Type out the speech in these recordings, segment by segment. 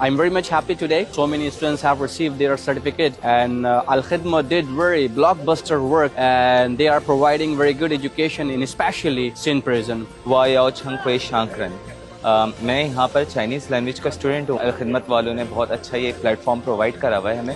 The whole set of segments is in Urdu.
I'm very much happy today. So many students have received their certificate, and Al Khidma did very blockbuster work, and they are providing very good education in especially Sindh prison. میں یہاں پر چائنیز لینگویج کا اسٹوڈنٹ ہوں۔ الخدمت والوں نے بہت اچھا یہ پلیٹ فارم پرووائڈ کرا ہوا ہے ہمیں۔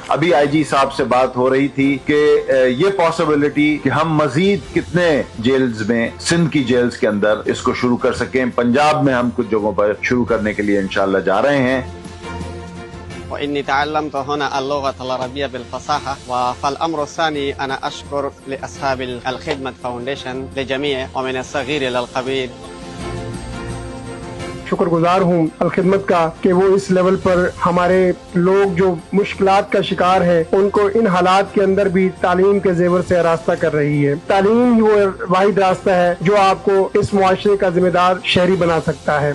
ابھی آئی جی صاحب سے بات ہو رہی تھی کہ یہ پاسبلٹی کہ ہم مزید کتنے جیلز میں سندھ کی جیلز کے اندر اس کو شروع کر سکیں۔ پنجاب میں ہم کچھ جگہوں پر شروع کرنے کے لیے انشاءاللہ جا رہے ہیں۔ وإني تعلمت هنا اللغة العربية بالفصاحة، فالأمر الثاني أنا أشكر لأصحاب الخدمة فاونديشن لجميع ومن الصغير إلى الكبير۔ شکر گزار ہوں الخدمت کا کہ وہ اس لیول پر ہمارے لوگ جو مشکلات کا شکار ہیں ان کو ان حالات کے اندر بھی تعلیم کے زیور سے آراستہ کر رہی ہے۔ تعلیم ہی وہ واحد راستہ ہے جو آپ کو اس معاشرے کا ذمہ دار شہری بنا سکتا ہے۔